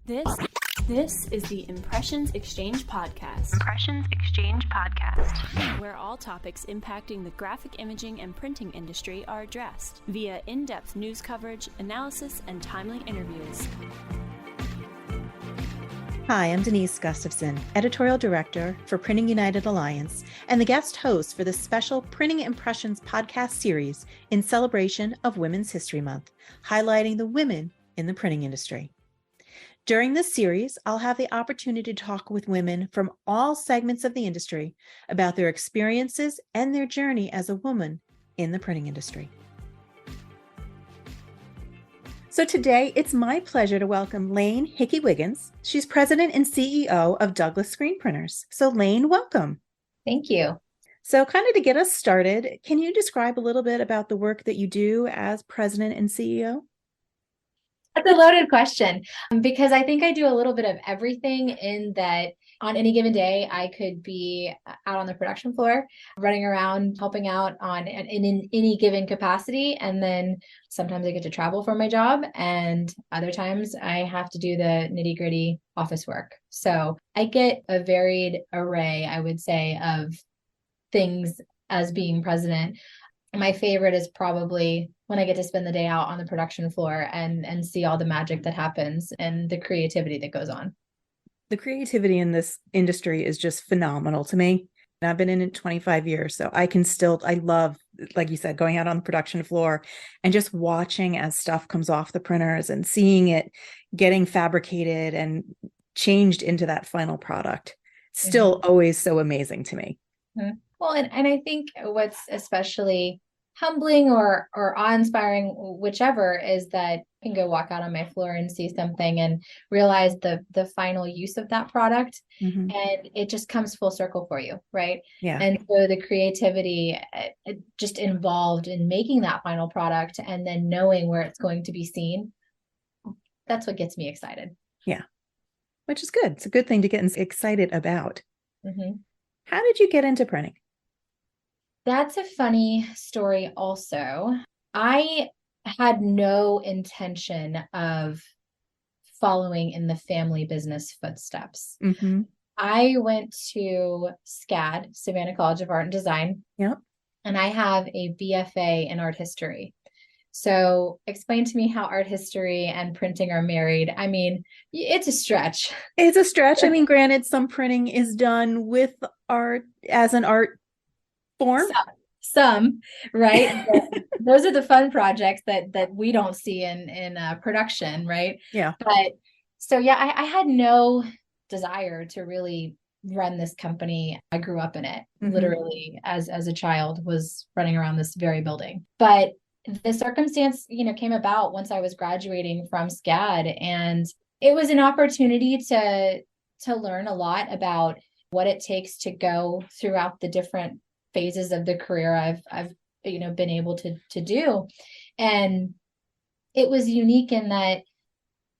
This is the Impressions Exchange Podcast. Where all topics impacting the graphic imaging and printing industry are addressed via in-depth news coverage, analysis, and timely interviews. Hi, I'm Denise Gustavson, Editorial Director for Printing United Alliance, and the guest host for the special Printing Impressions podcast series in celebration of Women's History Month, highlighting the women in the printing industry. During this series, I'll have the opportunity to talk with women from all segments of the industry about their experiences and their journey as a woman in the printing industry. So today, it's my pleasure to welcome Lane Hickey-Wiggins. She's president and CEO of Douglas Screen Printers. So Lane, welcome. Thank you. So kind of to get us started, can you describe a little bit about the work that you do as president and CEO? That's a loaded question because I think I do a little bit of everything in that on any given day, I could be out on the production floor, running around, helping out in any given capacity. And then sometimes I get to travel for my job. And other times I have to do the nitty gritty office work. So I get a varied array, I would say, of things as being president. My favorite is probably when I get to spend the day out on the production floor and see all the magic that happens and the creativity that goes on. The creativity in this industry is just phenomenal to me. And I've been in it 25 years, so I love, like you said, going out on the production floor and just watching as stuff comes off the printers and seeing it getting fabricated and changed into that final product. Still always so amazing to me. Mm-hmm. Well, and I think what's especially humbling or awe-inspiring, whichever, is that I can go walk out on my floor and see something and realize the final use of that product. Mm-hmm. And it just comes full circle for you, right? Yeah. And so the creativity just involved in making that final product and then knowing where it's going to be seen, that's what gets me excited. Yeah, which is good. It's a good thing to get excited about. Mm-hmm. How did you get into printing? That's a funny story also. I had no intention of following in the family business footsteps. Mm-hmm. I went to SCAD, Savannah College of Art and Design. Yep. And I have a BFA in art history. So explain to me how art history and printing are married. I mean, it's a stretch. It's a stretch. I mean, granted, some printing is done with art as an art form. Some, right? Those are the fun projects that we don't see in production, right? Yeah. But so, yeah, I had no desire to really run this company. I grew up in it, literally as a child, was running around this very building. But the circumstance, came about once I was graduating from SCAD, and it was an opportunity to learn a lot about what it takes to go throughout the different phases of the career I've been able to do. And it was unique in that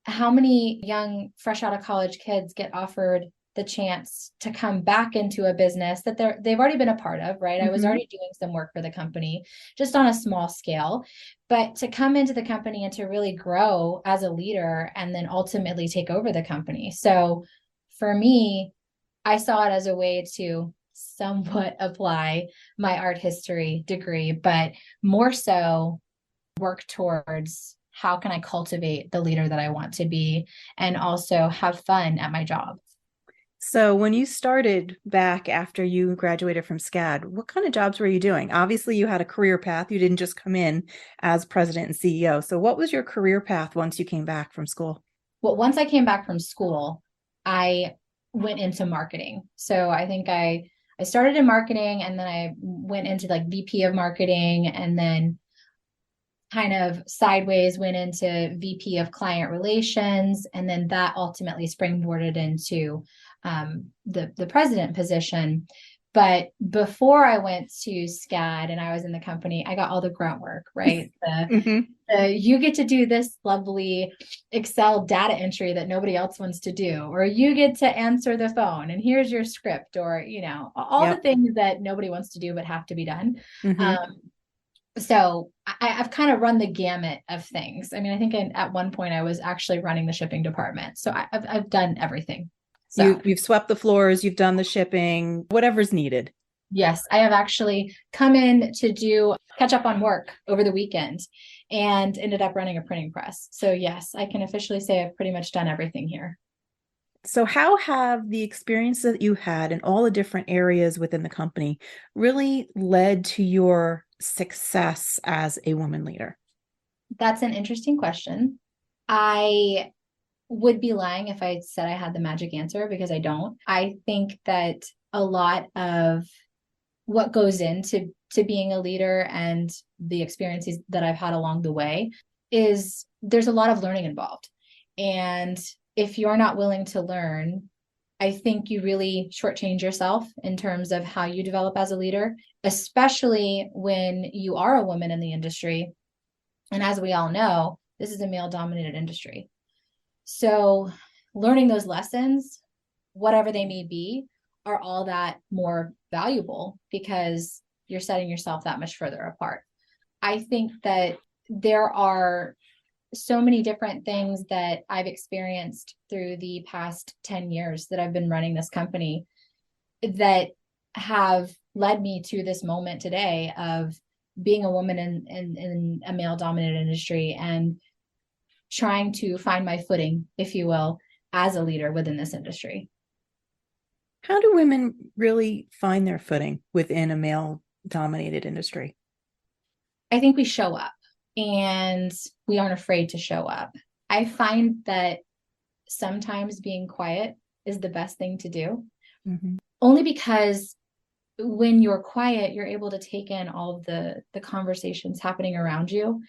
how many young fresh out of college kids get offered the chance to come back into a business that they've already been a part of, right? I was already doing some work for the company, just on a small scale, but to come into the company and to really grow as a leader and then ultimately take over the company. So for me, I saw it as a way to somewhat apply my art history degree, but more so work towards how can I cultivate the leader that I want to be and also have fun at my job. So when you started back after you graduated from SCAD, what kind of jobs were you doing? Obviously, you had a career path. You didn't just come in as president and CEO. So what was your career path once you came back from school? Well, once I came back from school, I went into marketing. So I think I started in marketing, and then I went into like VP of marketing, and then kind of sideways went into VP of client relations. And then that ultimately springboarded into the president position. But before I went to SCAD and I was in the company, I got all the grunt work, right? You get to do this lovely Excel data entry that nobody else wants to do, or you get to answer the phone and here's your script, or, all the things that nobody wants to do but have to be done. So I've kind of run the gamut of things. I mean, I think at one point I was actually running the shipping department. So I've done everything. So You've swept the floors, you've done the shipping, whatever's needed. yes, I have actually come in to catch up on work over the weekend and ended up running a printing press. So yes, I can officially say I've pretty much done everything here. So how have the experiences that you had in all the different areas within the company really led to your success as a woman leader? That's an interesting question. I would be lying if I said I had the magic answer because I don't. I think that a lot of what goes into being a leader and the experiences that I've had along the way is there's a lot of learning involved. And if you're not willing to learn, I think you really shortchange yourself in terms of how you develop as a leader, especially when you are a woman in the industry. And as we all know, this is a male dominated industry. So learning those lessons, whatever they may be, are all that more valuable because you're setting yourself that much further apart. I think that there are so many different things that I've experienced through the past 10 years that I've been running this company that have led me to this moment today of being a woman in a male dominated industry and trying to find my footing, if you will, as a leader within this industry. How do women really find their footing within a male dominated industry? I think we show up and we aren't afraid to show up. I find that sometimes being quiet is the best thing to do, only because when you're quiet, you're able to take in all of the conversations happening around you.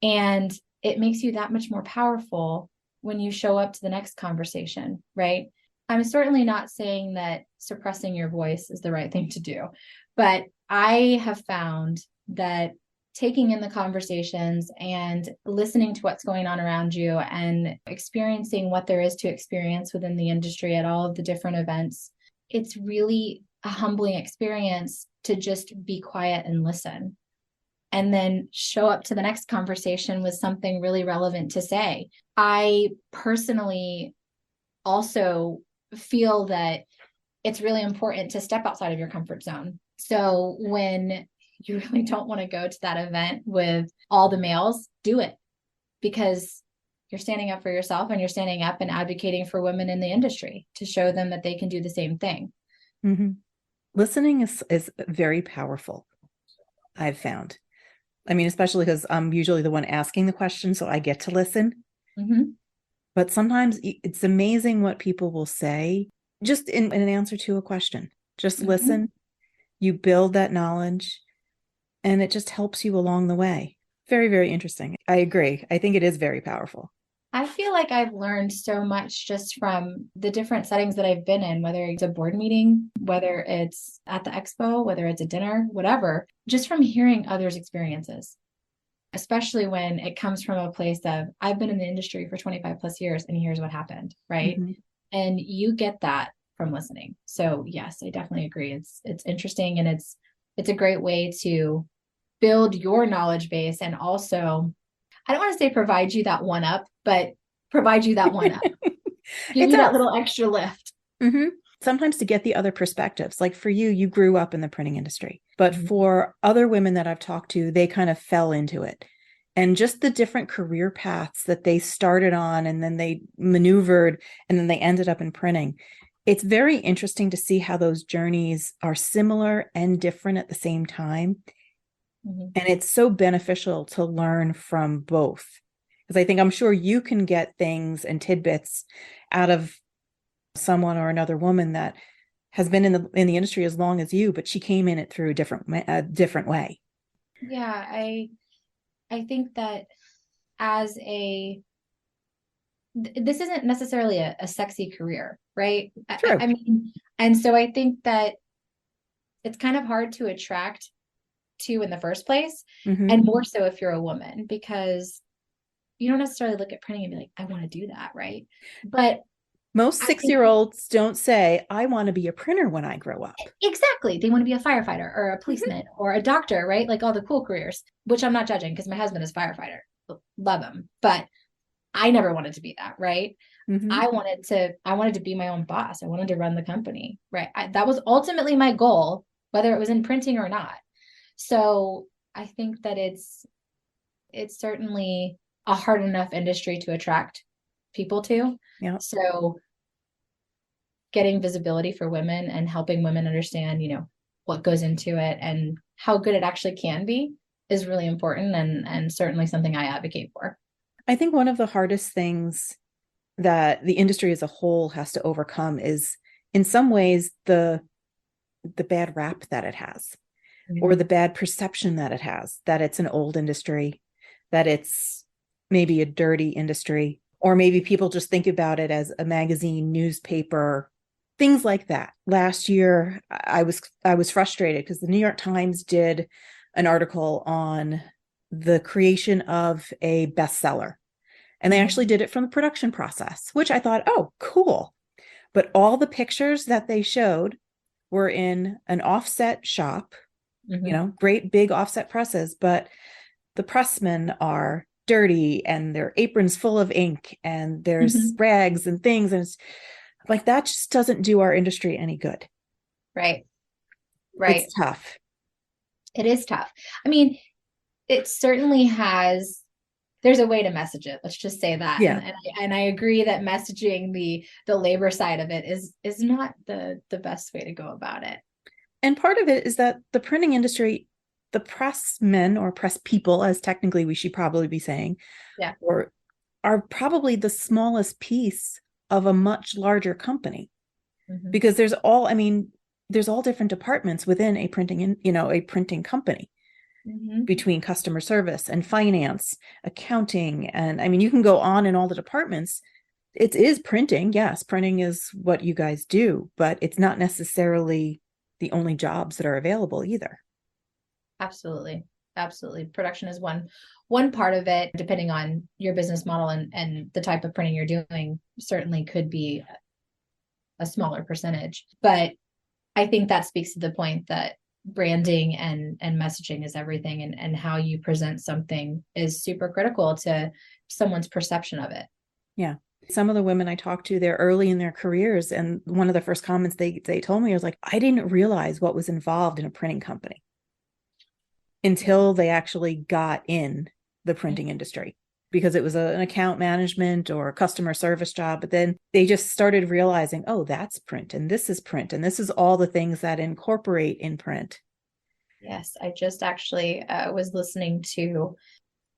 And it makes you that much more powerful when you show up to the next conversation, right? I'm certainly not saying that suppressing your voice is the right thing to do, but I have found that taking in the conversations and listening to what's going on around you and experiencing what there is to experience within the industry at all of the different events, it's really a humbling experience to just be quiet and listen. And then show up to the next conversation with something really relevant to say. I personally also feel that it's really important to step outside of your comfort zone. So when you really don't want to go to that event with all the males, do it because you're standing up for yourself and you're standing up and advocating for women in the industry to show them that they can do the same thing. Mm-hmm. Listening is very powerful, I've found. I mean, especially because I'm usually the one asking the question, so I get to listen. Mm-hmm. But sometimes it's amazing what people will say just in an answer to a question. Just listen, you build that knowledge, and it just helps you along the way. Very, very interesting. I agree. I think it is very powerful. I feel like I've learned so much just from the different settings that I've been in, whether it's a board meeting, whether it's at the expo, whether it's a dinner, whatever, just from hearing others' experiences, especially when it comes from a place of, I've been in the industry for 25 plus years and here's what happened, right? Mm-hmm. And you get that from listening. So yes, I definitely agree. It's interesting and it's a great way to build your knowledge base and also, I don't want to say provide you that one up, but provide you that one up. Give you that little extra lift. Mm-hmm. Sometimes to get the other perspectives. Like for you, you grew up in the printing industry, but for other women that I've talked to, they kind of fell into it. And just the different career paths that they started on and then they maneuvered and then they ended up in printing. It's very interesting to see how those journeys are similar and different at the same time. And it's so beneficial to learn from both. Because I'm sure you can get things and tidbits out of someone or another woman that has been in the industry as long as you, but she came in it through a different way. Yeah, I think that this isn't necessarily a sexy career, right? True. I mean, and so I think that it's kind of hard to attract to in the first place, and more so if you're a woman, because you don't necessarily look at printing and be like, I want to do that, right? But Most I think 6-year-olds don't say, I want to be a printer when I grow up. exactly. They want to be a firefighter or a Mhm. policeman or a doctor, right? Like all the cool careers, which I'm not judging because my husband is a firefighter. Love him. But I never wanted to be that, right? Mhm. I wanted to be my own boss. I wanted to run the company, right? That was ultimately my goal, whether it was in printing or not. So I think that it's certainly a hard enough industry to attract people to. Yeah. So getting visibility for women and helping women understand, what goes into it and how good it actually can be is really important and certainly something I advocate for. I think one of the hardest things that the industry as a whole has to overcome is, in some ways, the bad rap that it has, or the bad perception that it has, that it's an old industry, that it's maybe a dirty industry, or maybe people just think about it as a magazine, newspaper, things like that. Last year, I was frustrated because the New York Times did an article on the creation of a bestseller. And they actually did it from the production process, which I thought, oh, cool. But all the pictures that they showed were in an offset shop, great big offset presses, but the pressmen are dirty and their aprons full of ink and there's rags and things. And it's like, that just doesn't do our industry any good. Right. It's tough. It is tough. I mean, it certainly has, there's a way to message it. Let's just say that. Yeah. And I agree that messaging the labor side of it is not the best way to go about it. And part of it is that the printing industry, the pressmen or press people, as technically we should probably be saying, are probably the smallest piece of a much larger company. Because there's all different departments within a printing company, between customer service and finance, accounting, and you can go on in all the departments. It is printing. Yes, printing is what you guys do, but it's not necessarily the only jobs that are available either. Absolutely. Production is one part of it, depending on your business model and the type of printing you're doing, certainly could be a smaller percentage. But I think that speaks to the point that branding and messaging is everything, and how you present something is super critical to someone's perception of it. Yeah. Some of the women I talked to, they're early in their careers, and one of the first comments they told me was like, I didn't realize what was involved in a printing company until they actually got in the printing industry, because it was an account management or a customer service job. But then they just started realizing, oh, that's print, and this is all the things that incorporate in print. Yes, I just actually was listening to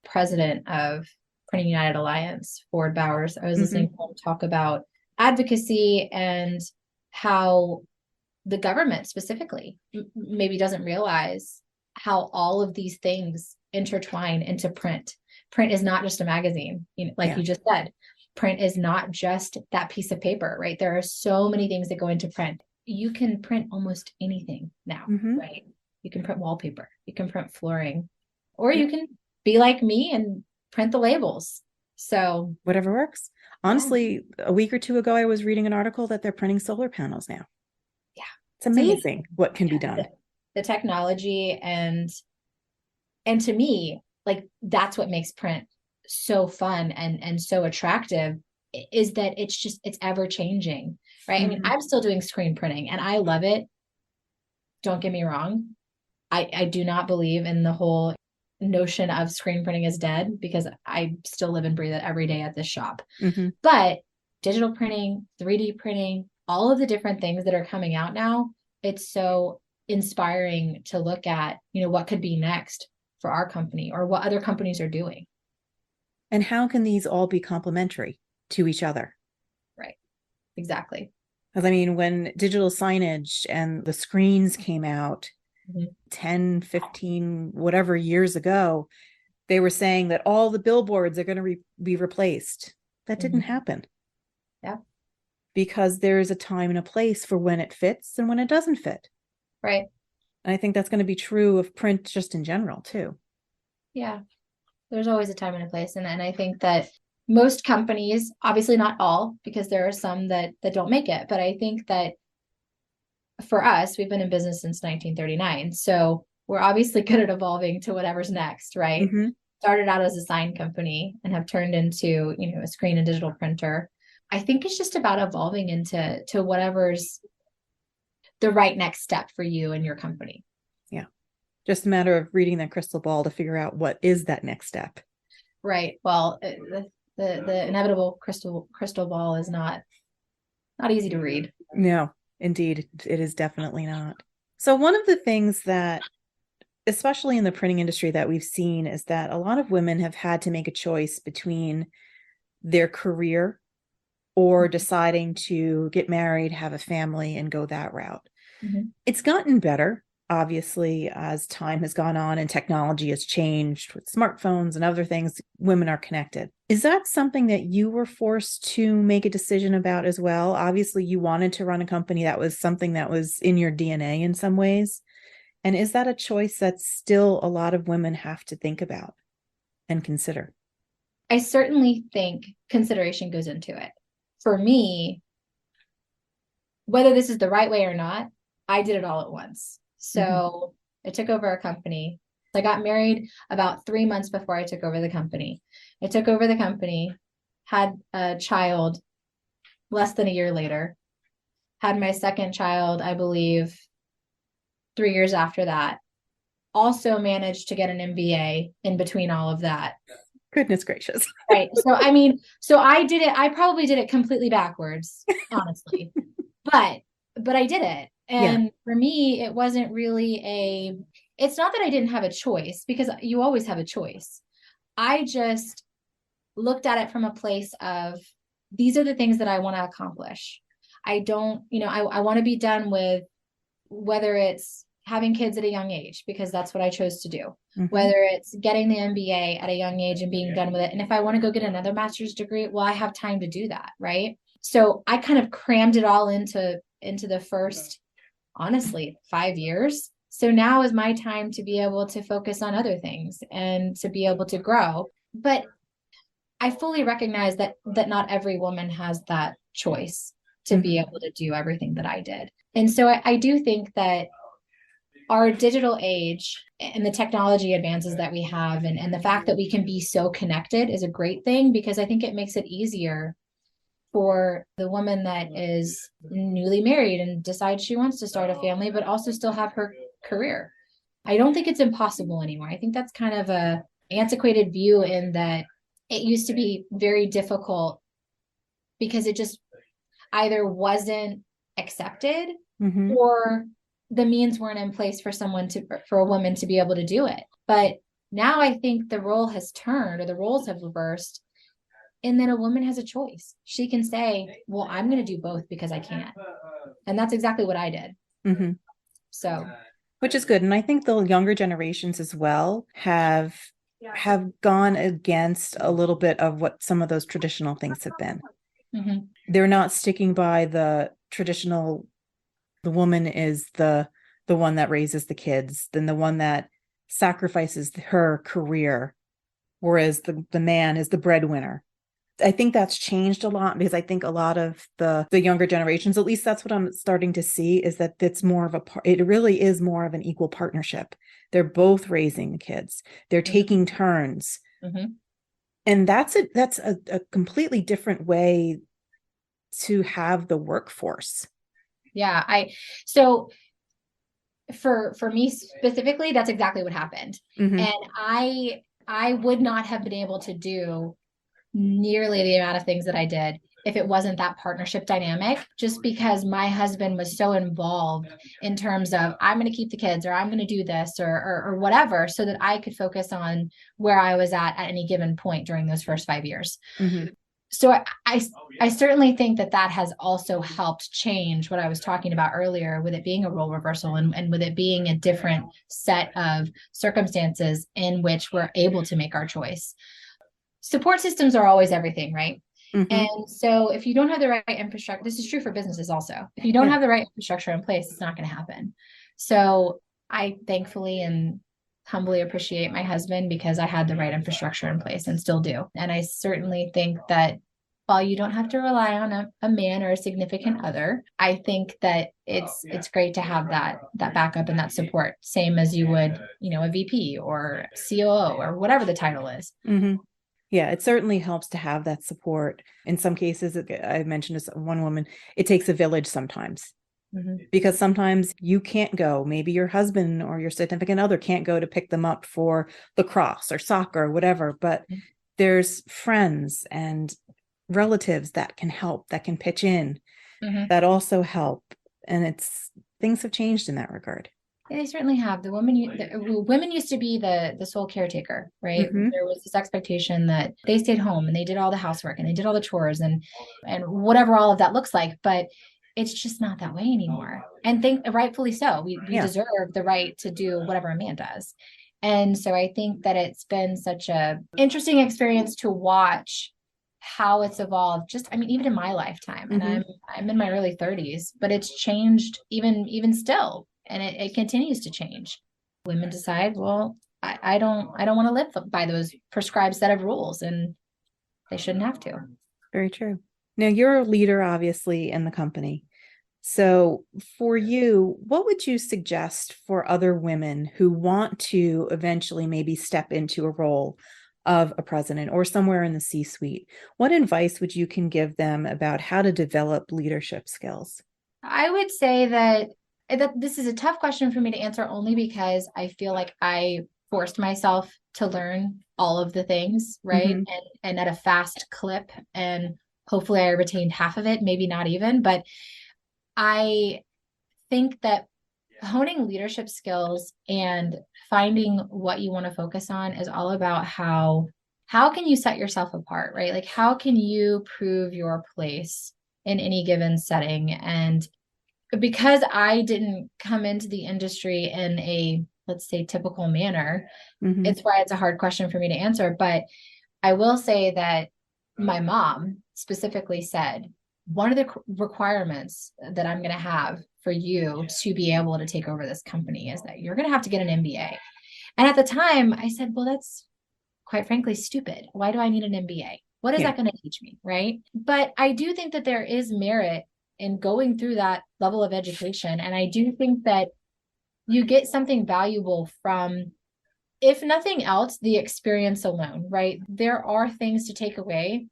president of Printing United Alliance, Ford Bowers. I was listening to him talk about advocacy and how the government specifically maybe doesn't realize how all of these things intertwine into print. Print is not just a magazine, you just said. Print is not just that piece of paper, right? There are so many things that go into print. You can print almost anything now, right? You can print wallpaper, you can print flooring, or you can be like me and print the labels. So whatever works. Honestly, a week or two ago, I was reading an article that they're printing solar panels now. Yeah. It's amazing what can be done. The technology and to me, like, that's what makes print so fun and so attractive, is that it's ever changing, right? I mean, I'm still doing screen printing and I love it. Don't get me wrong. I do not believe in the whole notion of screen printing is dead, because I still live and breathe it every day at this shop. But digital printing, 3D printing, all of the different things that are coming out now, it's so inspiring to look at, what could be next for our company or what other companies are doing. And how can these all be complementary to each other? Right. Exactly. Because when digital signage and the screens came out 10, 15, whatever years ago, they were saying that all the billboards are going to be replaced. That didn't happen. Yeah. Because there's a time and a place for when it fits and when it doesn't fit. Right. And I think that's going to be true of print just in general too. Yeah. There's always a time and a place. And I think that most companies, obviously not all, because there are some that don't make it. But I think that for us, we've been in business since 1939. So we're obviously good at evolving to whatever's next, right? Mm-hmm. Started out as a sign company and have turned into, a screen and digital printer. I think it's just about evolving into whatever's the right next step for you and your company. Yeah. Just a matter of reading that crystal ball to figure out what is that next step. Right. Well, the inevitable crystal ball is not easy to read. No, indeed. It is definitely not. So one of the things that, especially in the printing industry, that we've seen is that a lot of women have had to make a choice between their career or deciding to get married, have a family, and go that route. Mm-hmm. It's gotten better, obviously, as time has gone on and technology has changed with smartphones and other things. Women are connected. Is that something that you were forced to make a decision about as well? Obviously, you wanted to run a company. That was something that was in your DNA in some ways. And is that a choice that still a lot of women have to think about and consider? I certainly think consideration goes into it. For me, whether this is the right way or not, I did it all at once. So I took over a company. I got married about 3 months before I took over the company. I took over the company, had a child less than a year later, had my second child, I believe, 3 years after that. Also managed to get an MBA in between all of that. Goodness gracious. Right. So, I did it. I probably did it completely backwards, honestly, but I did it. And for me, it wasn't really it's not that I didn't have a choice, because you always have a choice. I just looked at it from a place of, these are the things that I want to accomplish. I don't, I want to be done with, whether it's having kids at a young age, because that's what I chose to do, whether it's getting the MBA at a young age and being done with it. And if I want to go get another master's degree, well, I have time to do that. Right. So I kind of crammed it all into the first, honestly, 5 years. So now is my time to be able to focus on other things and to be able to grow. But I fully recognize that not every woman has that choice to be able to do everything that I did. And so I do think that our digital age and the technology advances that we have, and the fact that we can be so connected, is a great thing, because I think it makes it easier for the woman that is newly married and decides she wants to start a family, but also still have her career. I don't think it's impossible anymore. I think that's kind of a antiquated view, in that it used to be very difficult because it just either wasn't accepted or the means weren't in place for a woman to be able to do it. But now I think the role has turned, or the roles have reversed, and then a woman has a choice. She can say, well, I'm going to do both because I can. And that's exactly what I did. So, which is good. And I think the younger generations as well have gone against a little bit of what some of those traditional things have been. They're not sticking by the traditional, the woman is the one that raises the kids, then the one that sacrifices her career, whereas the man is the breadwinner. I think that's changed a lot, because I think a lot of the younger generations, at least that's what I'm starting to see, is that it really is more of an equal partnership. They're both raising the kids. They're taking turns. And that's a completely different way to have the workforce. Yeah. So for me specifically, that's exactly what happened. And I would not have been able to do nearly the amount of things that I did if it wasn't that partnership dynamic, just because my husband was so involved in terms of, I'm going to keep the kids, or I'm going to do this, or whatever, so that I could focus on where I was at any given point during those first 5 years. So I certainly think that has also helped change what I was talking about earlier, with it being a role reversal, and with it being a different set of circumstances in which we're able to make our choice. Support systems are always everything, right? And so if you don't have the right infrastructure, this is true for businesses also. If you don't have the right infrastructure in place, it's not going to happen. So I thankfully and humbly appreciate my husband because I had the right infrastructure in place and still do. And I certainly think that while you don't have to rely on a man or a significant other, I think that it's great to have that backup and that support, same as you would, a VP or COO or whatever the title is. Mm-hmm. Yeah, it certainly helps to have that support. In some cases, I mentioned this one woman, it takes a village sometimes. Mm-hmm. Because sometimes you can't go. Maybe your husband or your significant other can't go to pick them up for lacrosse or soccer or whatever, but there's friends and relatives that can help, that can pitch in, that also help. And things have changed in that regard. Yeah, they certainly have. The women used to be the sole caretaker, right? Mm-hmm. There was this expectation that they stayed home and they did all the housework and they did all the chores and whatever all of that looks like. But it's just not that way anymore. And rightfully so. We deserve the right to do whatever a man does. And so I think that it's been such a interesting experience to watch how it's evolved. Even in my lifetime, and I'm in my early 30s, but it's changed even still. And it continues to change. Women decide, well, I don't want to live by those prescribed set of rules, and they shouldn't have to. Very true. Now, you're a leader, obviously, in the company. So for you, what would you suggest for other women who want to eventually maybe step into a role of a president or somewhere in the C-suite? What advice would you can give them about how to develop leadership skills? I would say that this is a tough question for me to answer only because I feel like I forced myself to learn all of the things, right? Mm-hmm. And at a fast clip, and hopefully I retained half of it, maybe not even, but I think that honing leadership skills and finding what you want to focus on is all about how can you set yourself apart, right? Like, how can you prove your place in any given setting? And because I didn't come into the industry in a, let's say, typical manner, it's why it's a hard question for me to answer. But I will say that my mom specifically said, one of the requirements that I'm going to have for you to be able to take over this company is that you're going to have to get an MBA. And at the time I said, well, that's quite frankly stupid. Why do I need an MBA? What is that going to teach me? Right. But I do think that there is merit in going through that level of education. And I do think that you get something valuable from, if nothing else, the experience alone, right? There are things to take away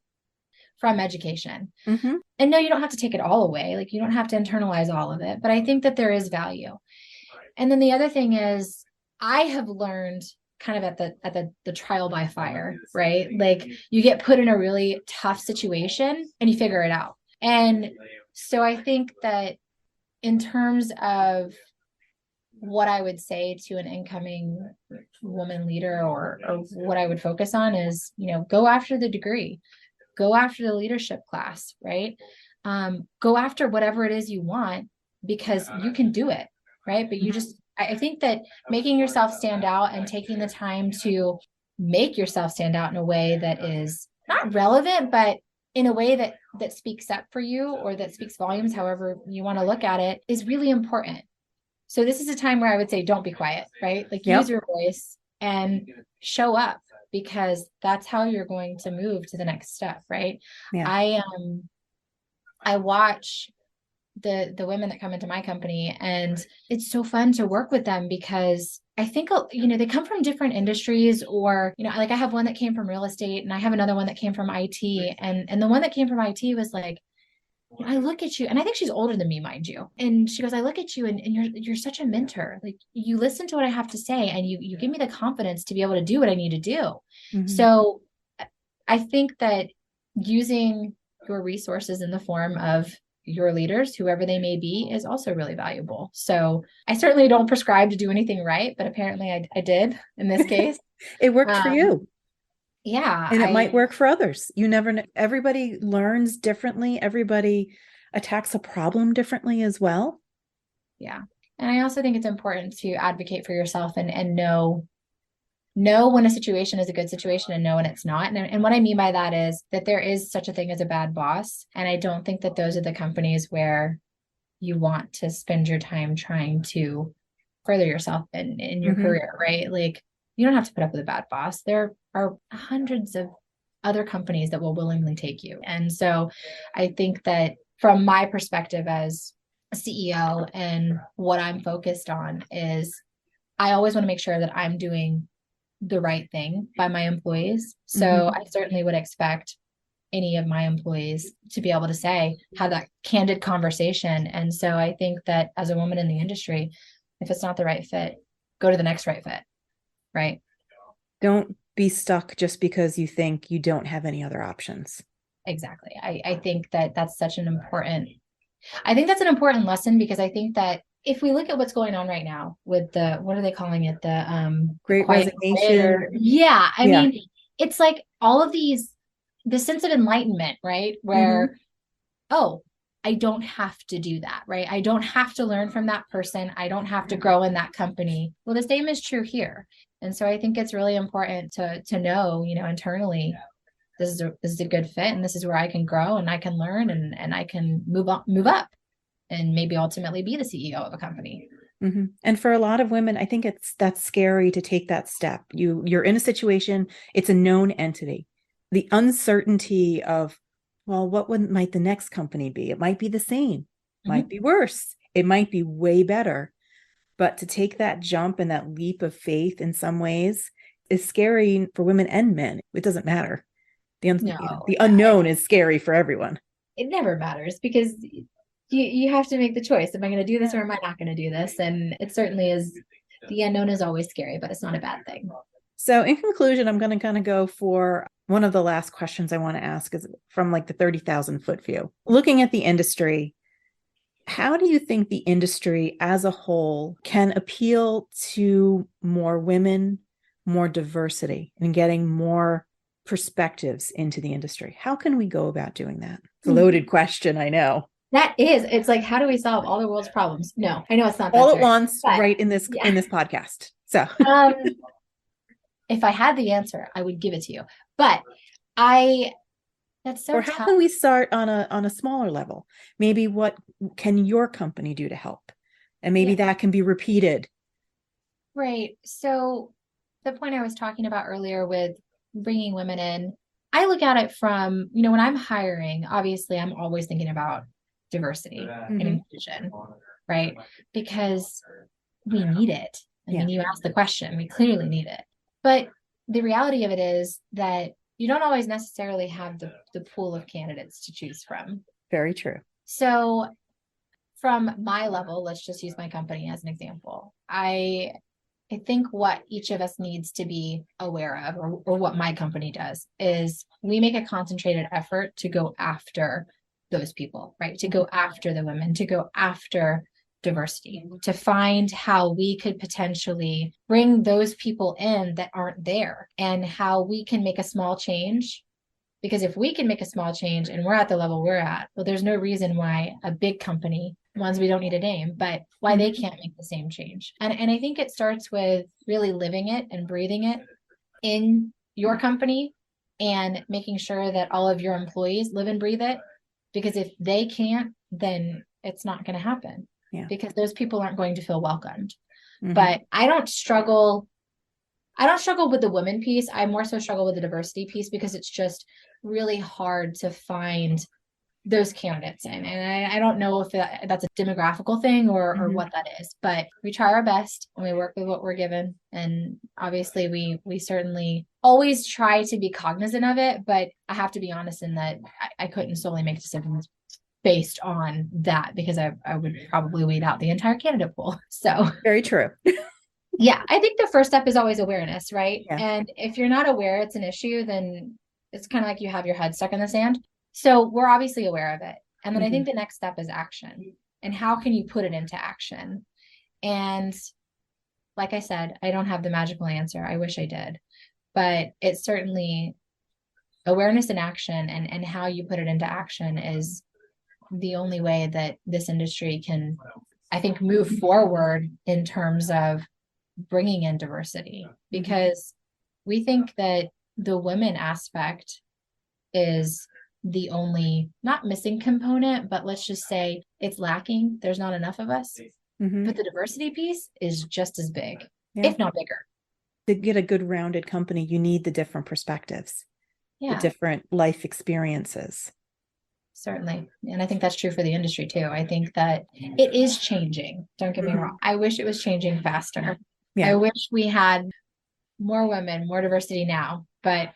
from education. And no, you don't have to take it all away. Like, you don't have to internalize all of it, but I think that there is value. And then the other thing is, I have learned kind of at the trial by fire, right? Like, you get put in a really tough situation and you figure it out. And so I think that in terms of what I would say to an incoming woman leader, or what I would focus on is, go after the degree, go after the leadership class, right? Go after whatever it is you want, because you can do it, right? But I think that making yourself stand out and taking the time to make yourself stand out in a way that is not relevant, but in a way that speaks up for you, or that speaks volumes, however you want to look at it, is really important. So this is a time where I would say, don't be quiet, right? Like, use your voice and show up, because that's how you're going to move to the next step, right? Yeah. I watch the women that come into my company, and it's so fun to work with them, because I think, they come from different industries, or, like, I have one that came from real estate, and I have another one that came from IT. And the one that came from IT was like, I look at you, and I think she's older than me, mind you. And she goes, I look at you and you're such a mentor. Like, you listen to what I have to say, and you give me the confidence to be able to do what I need to do. So I think that using your resources in the form of your leaders, whoever they may be, is also really valuable. So I certainly don't prescribe to do anything right, but apparently I did in this case. It worked for you. Yeah. And it might work for others. You never know. Everybody learns differently. Everybody attacks a problem differently as well. Yeah. And I also think it's important to advocate for yourself and know when a situation is a good situation and know when it's not. And what I mean by that is that there is such a thing as a bad boss. And I don't think that those are the companies where you want to spend your time trying to further yourself in your career, right? Like, you don't have to put up with a bad boss. There are hundreds of other companies that will willingly take you. And so I think that from my perspective as a CEO, and what I'm focused on is I always want to make sure that I'm doing the right thing by my employees. So I certainly would expect any of my employees to be able to have that candid conversation. And so I think that as a woman in the industry, if it's not the right fit, go to the next right fit. Right. Don't be stuck just because you think you don't have any other options. Exactly. I think that that's such an important, I think that's an important lesson, because I think that if we look at what's going on right now with what are they calling it? The Great Resignation. Yeah. I mean, it's like all of the sense of enlightenment, right? Where, oh, I don't have to do that, right? I don't have to learn from that person. I don't have to grow in that company. Well, the same is true here. And so I think it's really important to know, internally, this is a good fit, and this is where I can grow and I can learn and I can move up and maybe ultimately be the CEO of a company. And for a lot of women, I think that's scary to take that step. You're in a situation, it's a known entity. The uncertainty of, well, might the next company be? It might be the same, might be worse, it might be way better. But to take that jump and that leap of faith in some ways is scary for women and men. It doesn't matter. The unknown is scary for everyone. It never matters, because you have to make the choice. Am I going to do this or am I not going to do this? And it certainly is. The unknown is always scary, but it's not a bad thing. So in conclusion, I'm going to kind of go for one of the last questions I want to ask is from like the 30,000 foot view. Looking at the industry, how do you think the industry as a whole can appeal to more women, more diversity, and getting more perspectives into the industry? How can we go about doing that? It's a loaded question, I know. That is. It's like, how do we solve all the world's problems? No, I know it's not all at once, right in this podcast. So if I had the answer, I would give it to you. But that's so Or how can we start on a smaller level? Maybe what can your company do to help? And maybe that can be repeated. Right. So the point I was talking about earlier with bringing women in, I look at it from, when I'm hiring, obviously I'm always thinking about diversity and inclusion, right? Because we need it. I mean, you asked the question, we clearly need it. But the reality of it is that you don't always necessarily have the pool of candidates to choose from. Very true. So from my level, let's just use my company as an example. I think what each of us needs to be aware of, or what my company does, is we make a concentrated effort to go after those people, right? To go after the women, to go after diversity, to find how we could potentially bring those people in that aren't there, and how we can make a small change. Because if we can make a small change and we're at the level we're at, well, there's no reason why a big company, ones we don't need to name, but why they can't make the same change. And I think it starts with really living it and breathing it in your company, and making sure that all of your employees live and breathe it. Because if they can't, then it's not going to happen. Because those people aren't going to feel welcomed. But I don't struggle with the women piece. I more so struggle with the diversity piece, because it's just really hard to find those candidates in. And I don't know if that's a demographical thing or what that is, but we try our best and we work with what we're given. And obviously we certainly always try to be cognizant of it, but I have to be honest in that I couldn't solely make decisions based on that, because I would probably weed out the entire candidate pool. So very true. Yeah, I think the first step is always awareness, right? And if you're not aware it's an issue, then it's kind of like you have your head stuck in the sand. So we're obviously aware of it. And then I think the next step is action. And how can you put it into action? And like I said, I don't have the magical answer. I wish I did. But it's certainly awareness and action, and how you put it into action is the only way that this industry can, I think, move forward in terms of bringing in diversity. Because we think that the women aspect is the only, not missing component, but let's just say it's lacking. There's not enough of us. but the diversity piece is just as big, Yeah. if not bigger. To get a good rounded company, you need the different perspectives, the different life experiences. Certainly. And I think that's true for the industry too. I think that it is changing. Don't get me wrong. I wish it was changing faster. Yeah. I wish we had more women, more diversity now, but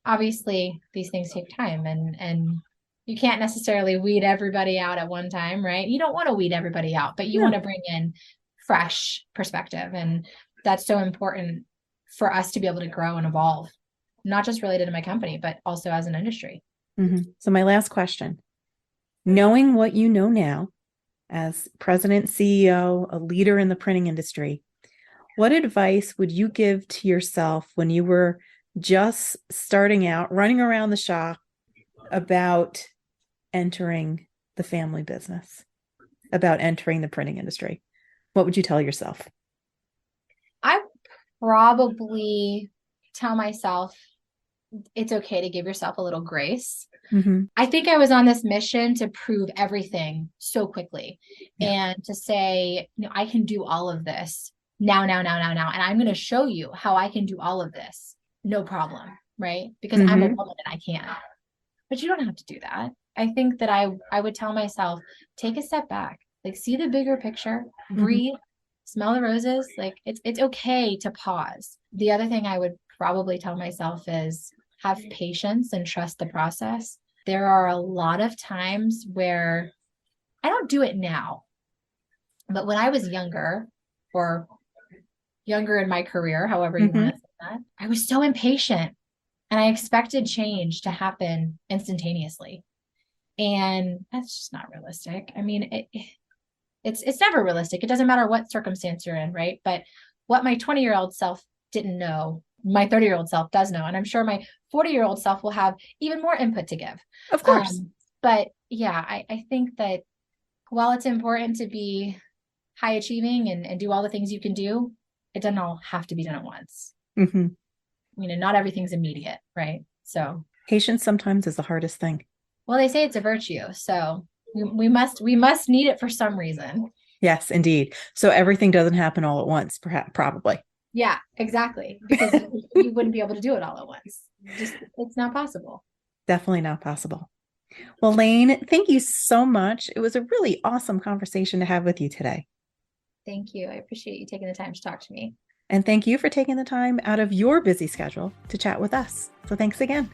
obviously these things take time, and you can't necessarily weed everybody out at one time, right? You don't want to weed everybody out, but you want to bring in fresh perspective. And that's so important for us to be able to grow and evolve, not just related to my company, but also as an industry. So my last question, knowing what you know now as president, CEO, a leader in the printing industry, what advice would you give to yourself when you were just starting out, running around the shop, about entering the family business, about entering the printing industry? What would you tell yourself? I probably tell myself it's okay to give yourself a little grace. I think I was on this mission to prove everything so quickly and to say, I can do all of this now. And I'm going to show you how I can do all of this. No problem. Right. Because I'm a woman and I can. But you don't have to do that. I think that I would tell myself, take a step back, like see the bigger picture, breathe, smell the roses. Like it's okay to pause. The other thing I would probably tell myself is have patience and trust the process. There are a lot of times where I don't do it now, but when I was younger, or younger in my career, however you want to say that, I was so impatient and I expected change to happen instantaneously. And that's just not realistic. I mean, it's never realistic. It doesn't matter what circumstance you're in, right? But what my 20-year-old self didn't know, my 30-year-old self does know. And I'm sure my 40-year-old self will have even more input to give. Of course. But yeah, I think that while it's important to be high achieving and do all the things you can do, it doesn't all have to be done at once. Not everything's immediate, right? So patience sometimes is the hardest thing. Well, they say it's a virtue, so we must need it for some reason. Yes, indeed. So everything doesn't happen all at once, perhaps, probably. Yeah, exactly. Because you wouldn't be able to do it all at once. It's not possible. Definitely not possible. Well, Lane, thank you so much. It was a really awesome conversation to have with you today. Thank you. I appreciate you taking the time to talk to me. And thank you for taking the time out of your busy schedule to chat with us. So thanks again.